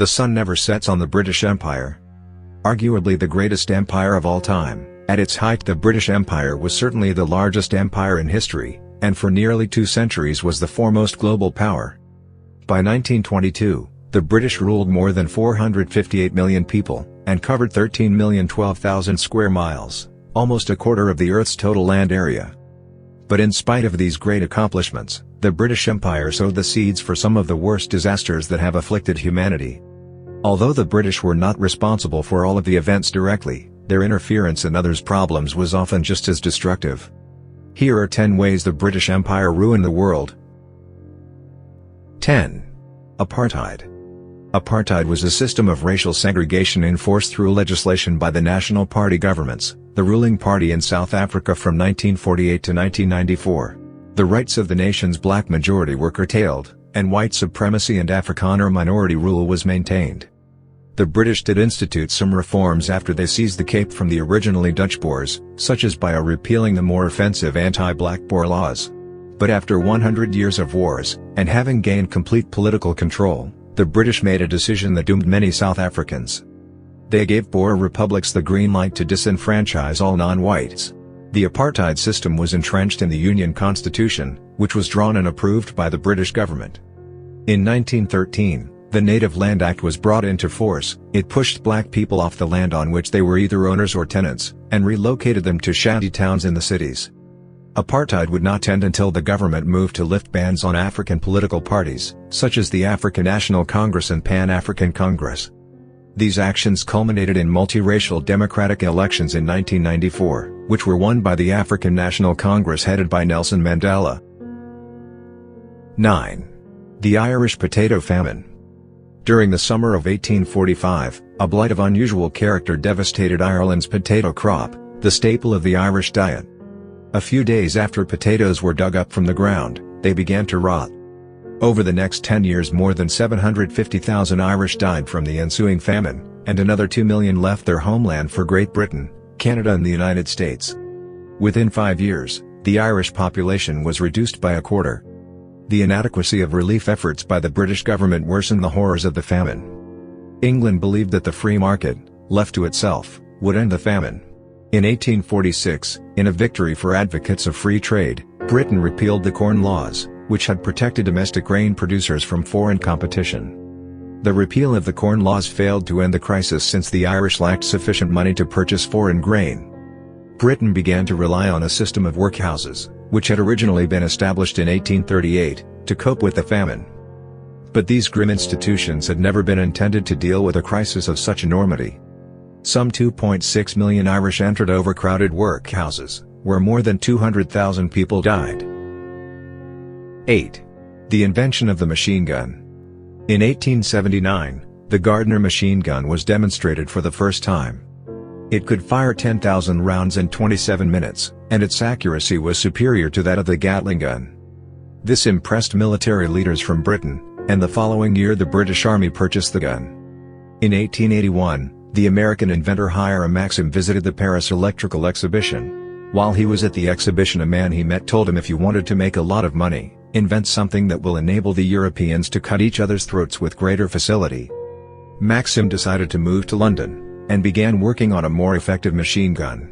The sun never sets on the British Empire. Arguably the greatest empire of all time, at its height the British Empire was certainly the largest empire in history, and for nearly 2 centuries was the foremost global power. By 1922, the British ruled more than 458 million people, and covered 13,012,000 square miles, almost a quarter of the Earth's total land area. But in spite of these great accomplishments, the British Empire sowed the seeds for some of the worst disasters that have afflicted humanity. Although the British were not responsible for all of the events directly, their interference in others' problems was often just as destructive. Here are 10 ways the British Empire ruined the world. 10. Apartheid. Apartheid was a system of racial segregation enforced through legislation by the National Party governments, the ruling party in South Africa from 1948 to 1994. The rights of the nation's black majority were curtailed, and white supremacy and Afrikaner minority rule was maintained. The British did institute some reforms after they seized the Cape from the originally Dutch Boers, such as by repealing the more offensive anti-black Boer laws. But after 100 years of wars, and having gained complete political control, the British made a decision that doomed many South Africans. They gave Boer republics the green light to disenfranchise all non-whites. The apartheid system was entrenched in the Union Constitution, which was drawn and approved by the British government. In 1913, the Native Land Act was brought into force. It pushed black people off the land on which they were either owners or tenants, and relocated them to shanty towns in the cities. Apartheid would not end until the government moved to lift bans on African political parties, such as the African National Congress and Pan-African Congress. These actions culminated in multiracial democratic elections in 1994, which were won by the African National Congress headed by Nelson Mandela. 9. The Irish Potato Famine. During the summer of 1845, a blight of unusual character devastated Ireland's potato crop, the staple of the Irish diet. A few days after potatoes were dug up from the ground, they began to rot. Over the next 10 years more than 750,000 Irish died from the ensuing famine, and another 2 million left their homeland for Great Britain, Canada and the United States. Within 5 years, the Irish population was reduced by a quarter. The inadequacy of relief efforts by the British government worsened the horrors of the famine. England believed that the free market, left to itself, would end the famine. In 1846, in a victory for advocates of free trade, Britain repealed the Corn Laws, which had protected domestic grain producers from foreign competition. The repeal of the Corn Laws failed to end the crisis since the Irish lacked sufficient money to purchase foreign grain. Britain began to rely on a system of workhouses, which had originally been established in 1838, to cope with the famine. But these grim institutions had never been intended to deal with a crisis of such enormity. Some 2.6 million Irish entered overcrowded workhouses, where more than 200,000 people died. 8. The invention of the machine gun. In 1879, the Gardner machine gun was demonstrated for the first time. It could fire 10,000 rounds in 27 minutes, and its accuracy was superior to that of the Gatling gun. This impressed military leaders from Britain, and the following year the British Army purchased the gun. In 1881, the American inventor Hiram Maxim visited the Paris Electrical Exhibition. While he was at the exhibition, a man he met told him, if you wanted to make a lot of money, invent something that will enable the Europeans to cut each other's throats with greater facility. Maxim decided to move to London, and began working on a more effective machine gun.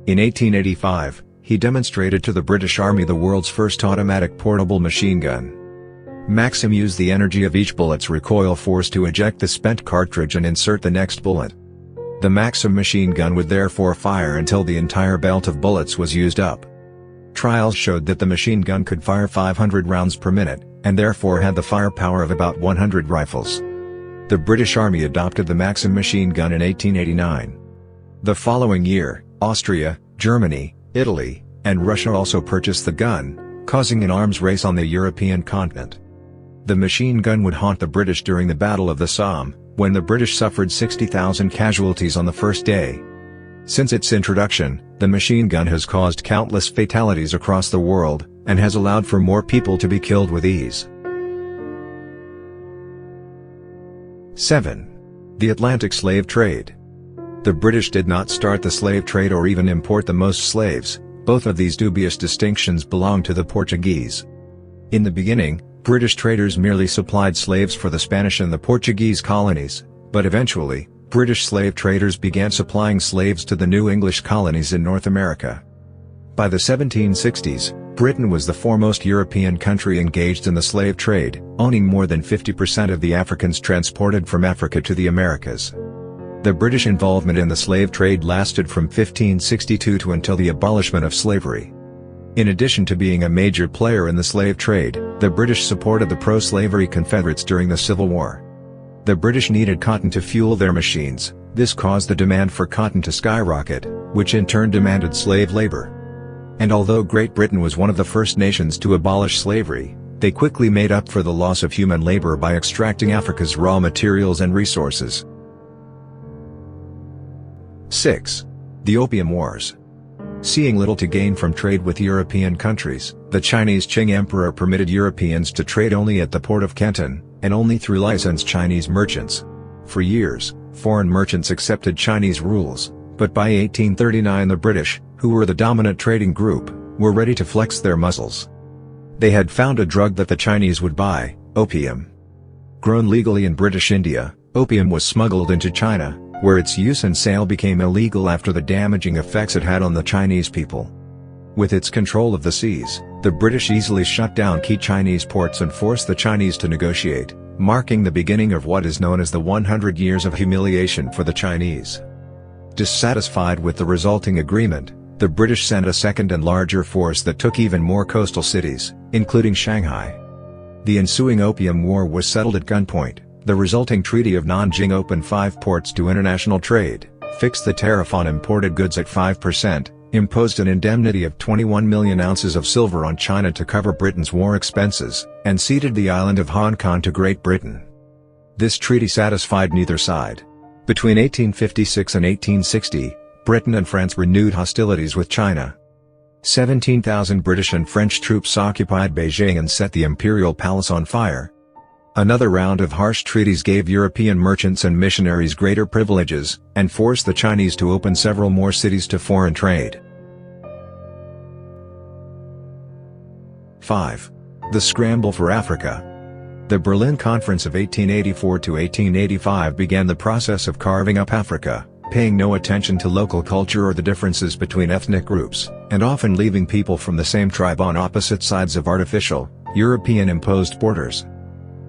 In 1885, he demonstrated to the British Army the world's first automatic portable machine gun. Maxim used the energy of each bullet's recoil force to eject the spent cartridge and insert the next bullet. The Maxim machine gun would therefore fire until the entire belt of bullets was used up. Trials showed that the machine gun could fire 500 rounds per minute, and therefore had the firepower of about 100 rifles. The British Army adopted the Maxim machine gun in 1889. The following year, Austria, Germany, Italy, and Russia also purchased the gun, causing an arms race on the European continent. The machine gun would haunt the British during the Battle of the Somme, when the British suffered 60,000 casualties on the first day. Since its introduction, the machine gun has caused countless fatalities across the world, and has allowed for more people to be killed with ease. 7. The Atlantic Slave Trade. The British did not start the slave trade or even import the most slaves. Both of these dubious distinctions belonged to the Portuguese. In the beginning, British traders merely supplied slaves for the Spanish and the Portuguese colonies, but eventually, British slave traders began supplying slaves to the new English colonies in North America. By the 1760s, Britain was the foremost European country engaged in the slave trade, owning more than 50% of the Africans transported from Africa to the Americas. The British involvement in the slave trade lasted from 1562 to until the abolishment of slavery. In addition to being a major player in the slave trade, the British supported the pro-slavery Confederates during the Civil War. The British needed cotton to fuel their machines. This caused the demand for cotton to skyrocket, which in turn demanded slave labor. And although Great Britain was one of the first nations to abolish slavery, they quickly made up for the loss of human labor by extracting Africa's raw materials and resources. 6. The Opium Wars. Seeing little to gain from trade with European countries, the Chinese Qing Emperor permitted Europeans to trade only at the port of Canton, and only through licensed Chinese merchants. For years, foreign merchants accepted Chinese rules, but by 1839 the British, who were the dominant trading group, were ready to flex their muscles. They had found a drug that the Chinese would buy: opium. Grown legally in British India, opium was smuggled into China, where its use and sale became illegal after the damaging effects it had on the Chinese people. With its control of the seas, the British easily shut down key Chinese ports and forced the Chinese to negotiate, marking the beginning of what is known as the 100 Years of Humiliation for the Chinese. Dissatisfied with the resulting agreement, the British sent a second and larger force that took even more coastal cities, including Shanghai. The ensuing Opium War was settled at gunpoint. The resulting Treaty of Nanjing opened 5 ports to international trade, fixed the tariff on imported goods at 5%, imposed an indemnity of 21 million ounces of silver on China to cover Britain's war expenses, and ceded the island of Hong Kong to Great Britain. This treaty satisfied neither side. Between 1856 and 1860, Britain and France renewed hostilities with China. 17,000 British and French troops occupied Beijing and set the imperial palace on fire. Another round of harsh treaties gave European merchants and missionaries greater privileges, and forced the Chinese to open several more cities to foreign trade. 5. The Scramble for Africa. The Berlin Conference of 1884 to 1885 began the process of carving up Africa, paying no attention to local culture or the differences between ethnic groups, and often leaving people from the same tribe on opposite sides of artificial, European-imposed borders.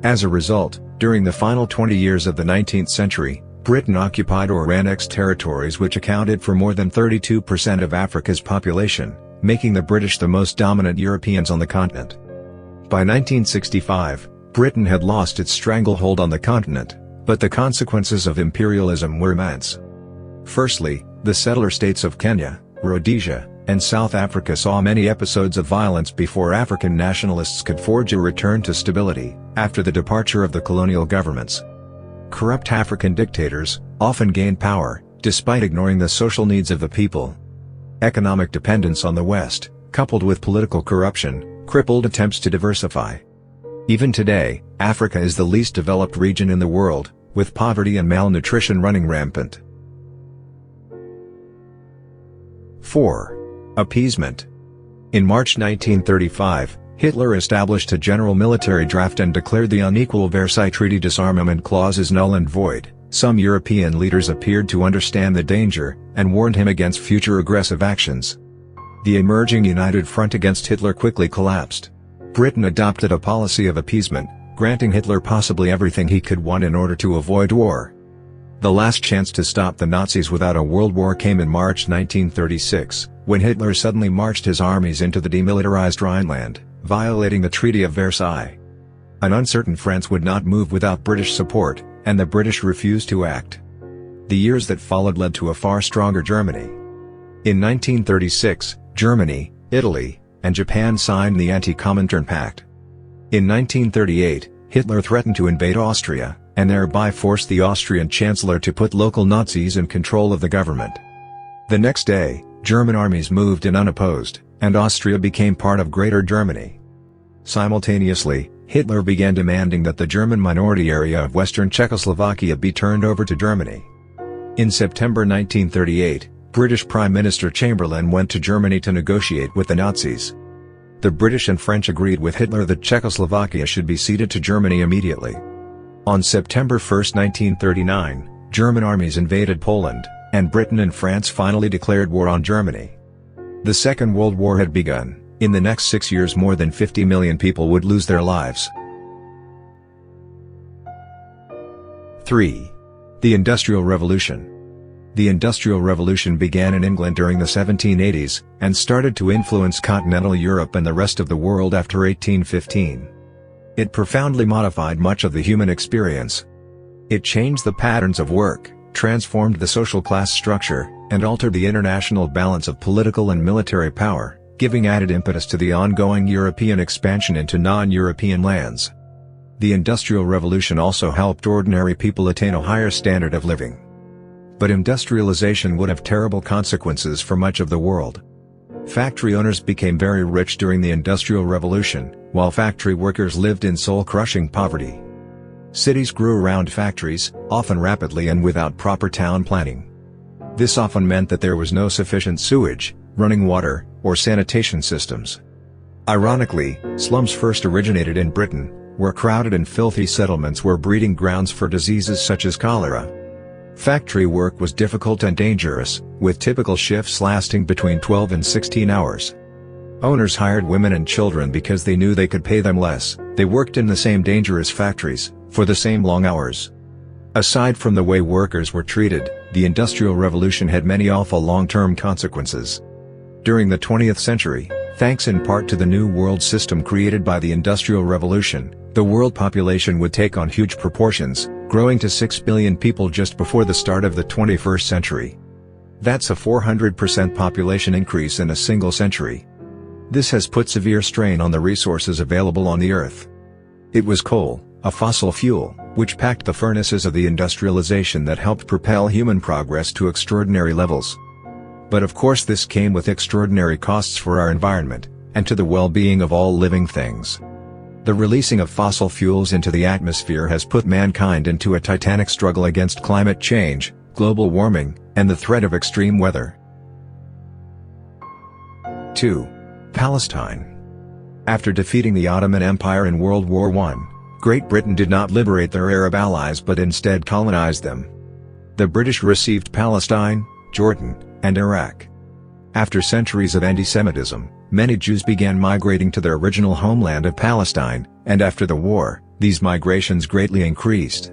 As a result, during the final 20 years of the 19th century, Britain occupied or annexed territories which accounted for more than 32% of Africa's population, making the British the most dominant Europeans on the continent. By 1965, Britain had lost its stranglehold on the continent, but the consequences of imperialism were immense. Firstly, the settler states of Kenya, Rhodesia, and South Africa saw many episodes of violence before African nationalists could forge a return to stability, after the departure of the colonial governments. Corrupt African dictators often gained power, despite ignoring the social needs of the people. Economic dependence on the West, coupled with political corruption, crippled attempts to diversify. Even today, Africa is the least developed region in the world, with poverty and malnutrition running rampant. 4. Appeasement. In March 1935, Hitler established a general military draft and declared the unequal Versailles Treaty disarmament clauses null and void. Some European leaders appeared to understand the danger, and warned him against future aggressive actions. The emerging United Front against Hitler quickly collapsed. Britain adopted a policy of appeasement, granting Hitler possibly everything he could want in order to avoid war. The last chance to stop the Nazis without a world war came in March 1936, when Hitler suddenly marched his armies into the demilitarized Rhineland, violating the Treaty of Versailles. An uncertain France would not move without British support, and the British refused to act. The years that followed led to a far stronger Germany. In 1936, Germany, Italy, and Japan signed the Anti-Comintern Pact. In 1938, Hitler threatened to invade Austria, and thereby forced the Austrian Chancellor to put local Nazis in control of the government. The next day, German armies moved in unopposed, and Austria became part of Greater Germany. Simultaneously, Hitler began demanding that the German minority area of western Czechoslovakia be turned over to Germany. In September 1938, British Prime Minister Chamberlain went to Germany to negotiate with the Nazis. The British and French agreed with Hitler that Czechoslovakia should be ceded to Germany immediately. On September 1, 1939, German armies invaded Poland, and Britain and France finally declared war on Germany. The Second World War had begun. In the next 6 years more than 50 million people would lose their lives. 3. The Industrial Revolution. The Industrial Revolution began in England during the 1780s, and started to influence continental Europe and the rest of the world after 1815. It profoundly modified much of the human experience. It changed the patterns of work, transformed the social class structure, and altered the international balance of political and military power, giving added impetus to the ongoing European expansion into non-European lands. The Industrial Revolution also helped ordinary people attain a higher standard of living. But industrialization would have terrible consequences for much of the world. Factory owners became very rich during the Industrial Revolution, while factory workers lived in soul-crushing poverty. Cities grew around factories, often rapidly and without proper town planning. This often meant that there was no sufficient sewage, running water, or sanitation systems. Ironically, slums first originated in Britain, where crowded and filthy settlements were breeding grounds for diseases such as cholera. Factory work was difficult and dangerous, with typical shifts lasting between 12 and 16 hours. Owners hired women and children because they knew they could pay them less. They worked in the same dangerous factories, for the same long hours. Aside from the way workers were treated, the Industrial Revolution had many awful long-term consequences. During the 20th century, thanks in part to the New World System created by the Industrial Revolution, the world population would take on huge proportions, growing to 6 billion people just before the start of the 21st century. That's a 400% population increase in a single century. This has put severe strain on the resources available on the Earth. It was coal, a fossil fuel, which packed the furnaces of the industrialization that helped propel human progress to extraordinary levels. But of course this came with extraordinary costs for our environment, and to the well-being of all living things. The releasing of fossil fuels into the atmosphere has put mankind into a titanic struggle against climate change, global warming, and the threat of extreme weather. 2. Palestine. After defeating the Ottoman Empire in World War I, Great Britain did not liberate their Arab allies but instead colonized them. The British received Palestine, Jordan, and Iraq. After centuries of anti-Semitism, many Jews began migrating to their original homeland of Palestine, and after the war, these migrations greatly increased.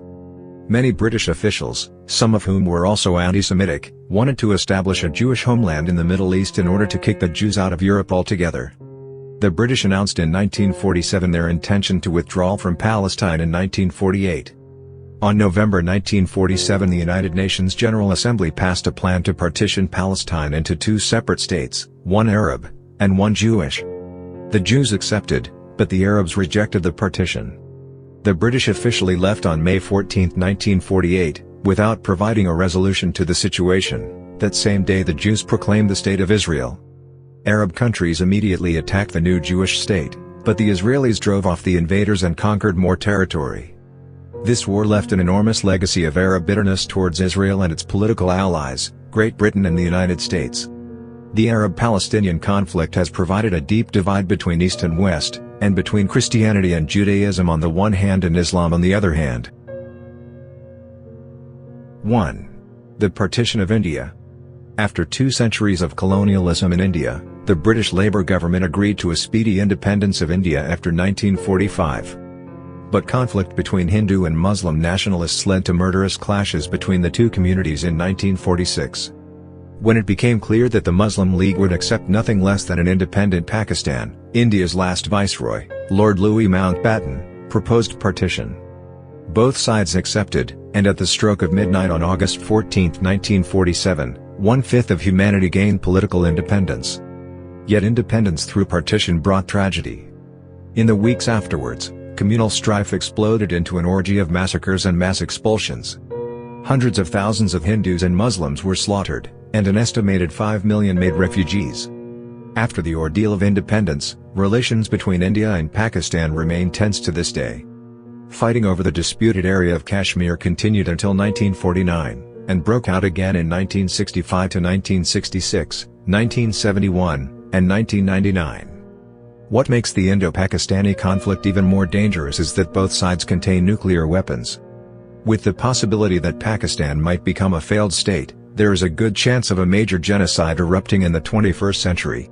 Many British officials, some of whom were also anti-Semitic, wanted to establish a Jewish homeland in the Middle East in order to kick the Jews out of Europe altogether. The British announced in 1947 their intention to withdraw from Palestine in 1948. On November 1947 the United Nations General Assembly passed a plan to partition Palestine into two separate states, one Arab, and one Jewish. The Jews accepted, but the Arabs rejected the partition. The British officially left on May 14, 1948, without providing a resolution to the situation. That same day the Jews proclaimed the State of Israel. Arab countries immediately attacked the new Jewish state, but the Israelis drove off the invaders and conquered more territory. This war left an enormous legacy of Arab bitterness towards Israel and its political allies, Great Britain and the United States. The Arab-Palestinian conflict has provided a deep divide between East and West, and between Christianity and Judaism on the one hand and Islam on the other hand. 1. The partition of India. After 2 centuries of colonialism in India, the British Labour government agreed to a speedy independence of India after 1945. But conflict between Hindu and Muslim nationalists led to murderous clashes between the two communities in 1946. When it became clear that the Muslim League would accept nothing less than an independent Pakistan, India's last viceroy, Lord Louis Mountbatten, proposed partition. Both sides accepted, and at the stroke of midnight on August 14, 1947, 1/5 of humanity gained political independence. Yet independence through partition brought tragedy. In the weeks afterwards, communal strife exploded into an orgy of massacres and mass expulsions. Hundreds of thousands of Hindus and Muslims were slaughtered, and an estimated 5 million made refugees. After the ordeal of independence, relations between India and Pakistan remain tense to this day. Fighting over the disputed area of Kashmir continued until 1949, and broke out again in 1965 to 1966, 1971, and 1999. What makes the Indo-Pakistani conflict even more dangerous is that both sides contain nuclear weapons. With the possibility that Pakistan might become a failed state, there is a good chance of a major genocide erupting in the 21st century.